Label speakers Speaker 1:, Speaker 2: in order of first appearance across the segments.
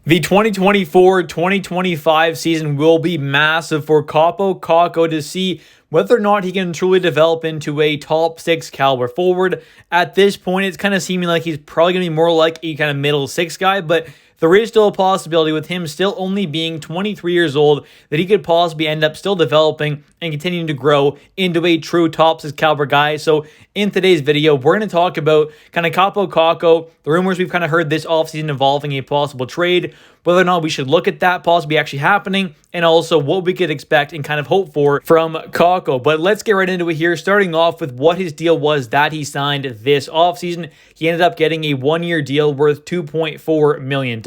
Speaker 1: The 2024-2025 season will be massive for Kaapo Kakko to see whether or not he can truly develop into a top 6 caliber forward. At this point, it's kind of seeming like he's probably going to be more like a kind of middle 6 guy, but there is still a possibility with him still only being 23 years old that he could possibly end up still developing and continuing to grow into a true top 6 caliber guy. So in today's video, we're going to talk about kind of Kaapo Kakko, the rumors we've kind of heard this offseason involving a possible trade, whether or not we should look at that possibly actually happening, and also what we could expect and kind of hope for from Kakko. But let's get right into it here, starting off with what his deal was that he signed this offseason. He ended up getting a one-year deal worth $2.4 million.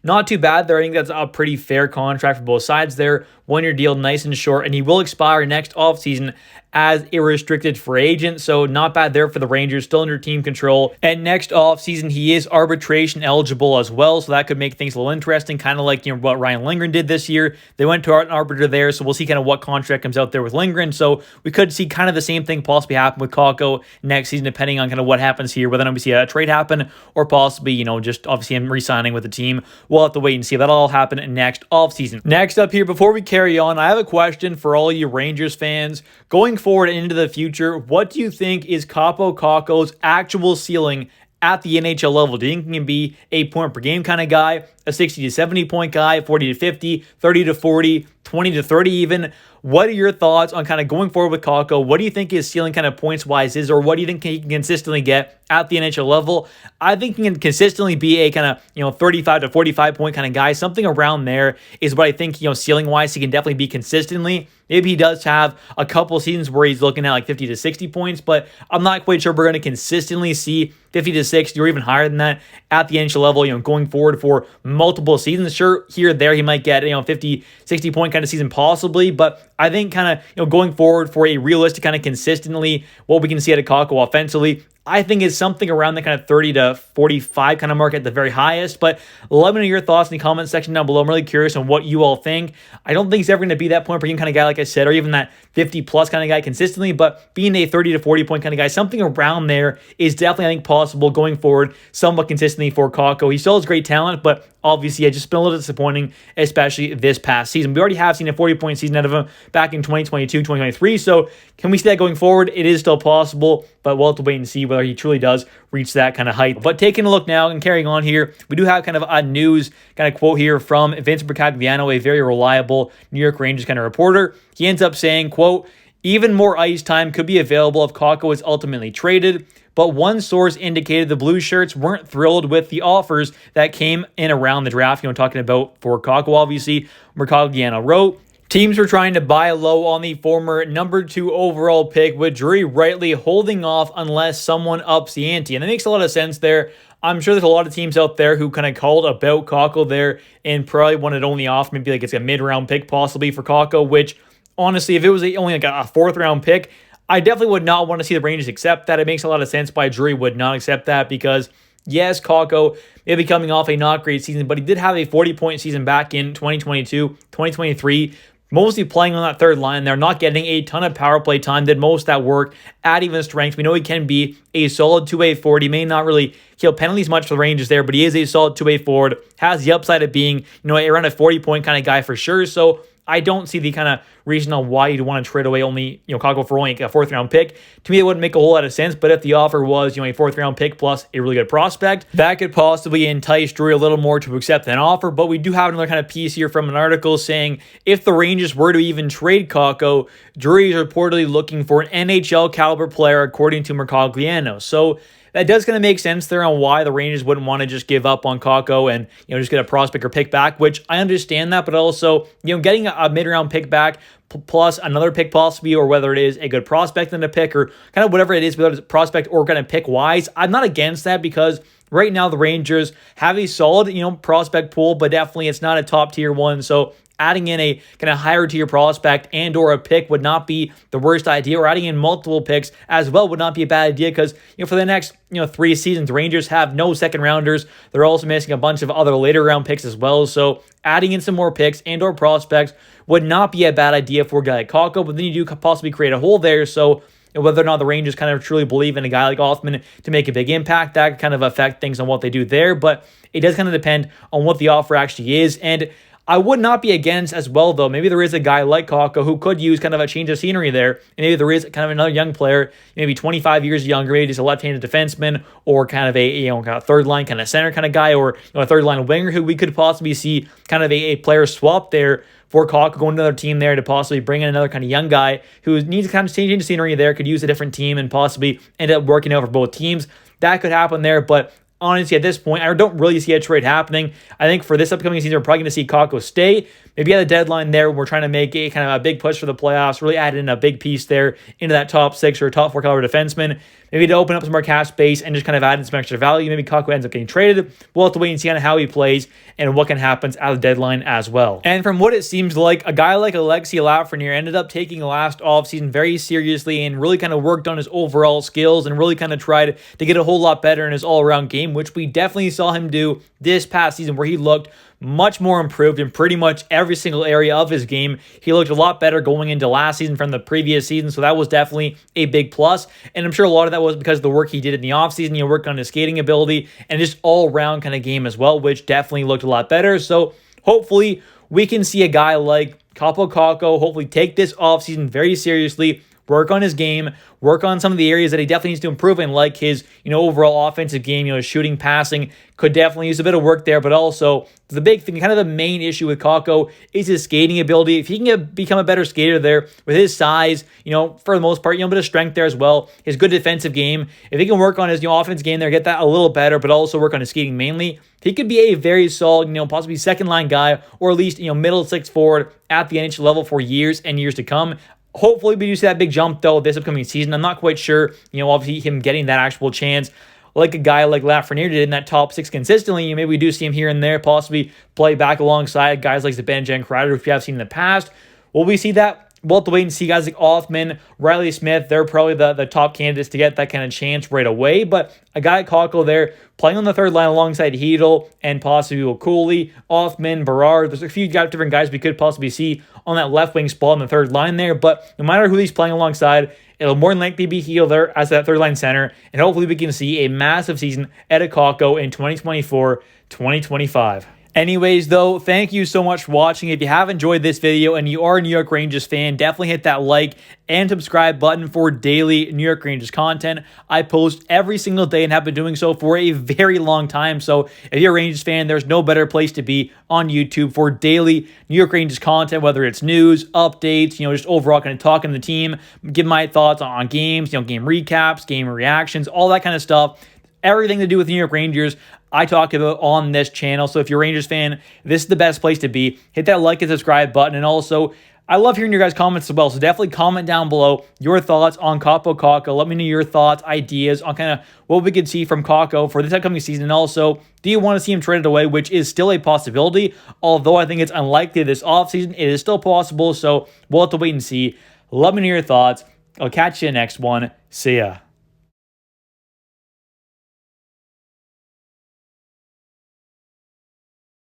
Speaker 1: Not too bad there. I think that's a pretty fair contract for both sides there. One-year deal, nice and short, and he will expire next offseason as a restricted free agent. So not bad there for the Rangers, still under team control. And next offseason, he is arbitration eligible as well, so that could make things a little interesting, kind of like what Ryan Lindgren did this year. They went to an arbiter there, so we'll see kind of what contract comes out there with Lindgren. So we could see kind of the same thing possibly happen with Kakko next season, depending on kind of what happens here, whether or not we see a trade happen or possibly, just obviously him re-signing with the team. We'll have to wait and see. That'll all happen next offseason. Next up here, before we carry on, I have a question for all you Rangers fans. Going forward into the future, what do you think is Kaapo Kakko's actual ceiling at the NHL level? Do you think he can be a point per game kind of guy, a 60 to 70 point guy, 40 to 50, 30 to 40, 20 to 30 even? What are your thoughts on kind of going forward with Kakko? What do you think his ceiling kind of points-wise is, or what do you think he can consistently get at the NHL level? I think he can consistently be a kind of, 35 to 45 point kind of guy. Something around there is what I think, ceiling-wise, he can definitely be consistently. Maybe he does have a couple seasons where he's looking at like 50 to 60 points, but I'm not quite sure we're going to consistently see 50 to 60 or even higher than that at the NHL level, going forward for multiple seasons. Sure, here or there he might get, 50, 60 point kind of season possibly, but I think kind of, going forward for a realistic kind of consistently what we can see out of Kakko offensively, I think it's something around the kind of 30 to 45 kind of mark at the very highest. But let me know your thoughts in the comment section down below. I'm really curious on what you all think. I don't think he's ever going to be that point per game kind of guy, like I said, or even that 50 plus kind of guy consistently, but being a 30 to 40 point kind of guy, something around there is definitely, I think, possible going forward somewhat consistently for Kakko. He still has great talent, but obviously, it's just been a little disappointing, especially this past season. We already have seen a 40-point season out of him back in 2022, 2023. So can we see that going forward? It is still possible, but we'll have to wait and see whether he truly does reach that kind of height. But taking a look now and carrying on here, we do have kind of a news kind of quote here from Vince Bricagliano, a very reliable New York Rangers kind of reporter. He ends up saying, quote, "Even more ice time could be available if Kakko is ultimately traded. But one source indicated the Blue Shirts weren't thrilled with the offers that came in around the draft." Talking about for Kakko, obviously, Bricagliano wrote, "Teams were trying to buy low on the former number 2 overall pick, with Drury rightly holding off unless someone ups the ante." And it makes a lot of sense there. I'm sure there's a lot of teams out there who kind of called about Kakko there and probably wanted only off, maybe like it's a mid-round pick possibly for Kakko, which honestly, if it was only like a 4th-round pick, I definitely would not want to see the Rangers accept that. It makes a lot of sense why Drury would not accept that because, yes, Kakko may be coming off a not great season, but he did have a 40-point season back in 2022, 2023, mostly playing on that third line there, not getting a ton of power play time, did most of that work at even strength. We know he can be a solid 2-way forward. He may not really kill penalties much for the Rangers there, but he is a solid 2-way forward, has the upside of being, around a 40-point kind of guy for sure. So I don't see the kind of reason on why you'd want to trade away only, Kakko for only a 4th-round pick. To me, it wouldn't make a whole lot of sense, but if the offer was, a 4th-round pick plus a really good prospect, that could possibly entice Drury a little more to accept an offer. But we do have another kind of piece here from an article saying if the Rangers were to even trade Kakko, Drury is reportedly looking for an NHL caliber player, according to Bricagliano. So that does kind of make sense there on why the Rangers wouldn't want to just give up on Kakko and, just get a prospect or pick back, which I understand that, but also, getting a mid-round pick back plus another pick possibly, or whether it is a good prospect in a pick or kind of whatever it is, whether it's a prospect or kind of pick-wise, I'm not against that because right now the Rangers have a solid, prospect pool, but definitely it's not a top-tier one, so adding in a kind of higher tier prospect and or a pick would not be the worst idea, or adding in multiple picks as well would not be a bad idea because, for the next, 3 seasons, Rangers have no second rounders. They're also missing a bunch of other later round picks as well. So adding in some more picks and or prospects would not be a bad idea for a guy like Kakko, but then you do possibly create a hole there. So and whether or not the Rangers kind of truly believe in a guy like Othmann to make a big impact, that could kind of affect things on what they do there. But it does kind of depend on what the offer actually is. And I would not be against as well, though. Maybe there is a guy like Kakko who could use kind of a change of scenery there. And maybe there is kind of another young player, maybe 25 years younger, maybe just a left-handed defenseman or kind of a kind of third line kind of center kind of guy, or a third line winger who we could possibly see kind of a player swap there for Kakko, going to another team there to possibly bring in another kind of young guy who needs to kind of change of scenery there, could use a different team and possibly end up working out for both teams. That could happen there, but honestly, at this point, I don't really see a trade happening. I think for this upcoming season, we're probably going to see Kakko stay. Maybe at the deadline there, we're trying to make a kind of a big push for the playoffs, really add in a big piece there into that top 6 or top 4 caliber defenseman. Maybe to open up some more cap space and just kind of add in some extra value. Maybe Kakko ends up getting traded. We'll have to wait and see kind of how he plays and what can happen at the deadline as well. And from what it seems like, a guy like Alexi Lafreniere ended up taking last offseason very seriously and really kind of worked on his overall skills and really kind of tried to get a whole lot better in his all-around game, which we definitely saw him do this past season, where he looked much more improved in pretty much every single area of his game. He looked a lot better going into last season from the previous season, so that was definitely a big plus. And I'm sure a lot of that was because of the work he did in the offseason. He worked on his skating ability and just all-around kind of game as well, which definitely looked a lot better. So hopefully we can see a guy like Kaapo Kakko hopefully take this offseason very seriously, work on his game, work on some of the areas that he definitely needs to improve in, like his, overall offensive game, shooting, passing, could definitely use a bit of work there. But also the big thing, kind of the main issue with Kakko is his skating ability. If he can become a better skater there with his size, for the most part, a bit of strength there as well, his good defensive game, if he can work on his, offense game there, get that a little better, but also work on his skating mainly, he could be a very solid, possibly second line guy, or at least, middle 6 forward at the NHL level for years and years to come. Hopefully we do see that big jump, though, this upcoming season. I'm not quite sure, obviously him getting that actual chance like a guy like Lafreniere did in that top 6 consistently. Maybe we do see him here and there, possibly play back alongside guys like Zibanejad and Kreider, which we have seen in the past. Will we see that? We'll have to wait and see. Guys like Othmann, Riley Smith, they're probably the top candidates to get that kind of chance right away. But a guy like Kakko there, playing on the third line alongside Hedl and possibly Cooley, Othmann, Berard. There's a few different guys we could possibly see on that left wing spot on the third line there. But no matter who he's playing alongside, it'll more than likely be Hedl there as that third line center. And hopefully we can see a massive season at Kakko in 2024-2025. Anyways, though, thank you so much for watching. If you have enjoyed this video and you are a New York Rangers fan, definitely hit that like and subscribe button for daily New York Rangers content. I post every single day and have been doing so for a very long time. So if you're a Rangers fan, there's no better place to be on YouTube for daily New York Rangers content, whether it's news, updates, just overall kind of talking to the team, give my thoughts on games, game recaps, game reactions, all that kind of stuff. Everything to do with New York Rangers, I talk about on this channel. So if you're a Rangers fan, this is the best place to be. Hit that like and subscribe button. And also, I love hearing your guys' comments as well. So definitely comment down below your thoughts on Kaapo Kakko. Let me know your thoughts, ideas on kind of what we could see from Kakko for this upcoming season. And also, do you want to see him traded away, which is still a possibility. Although I think it's unlikely this offseason, it is still possible. So we'll have to wait and see. Let me know your thoughts. I'll catch you in the next one. See ya.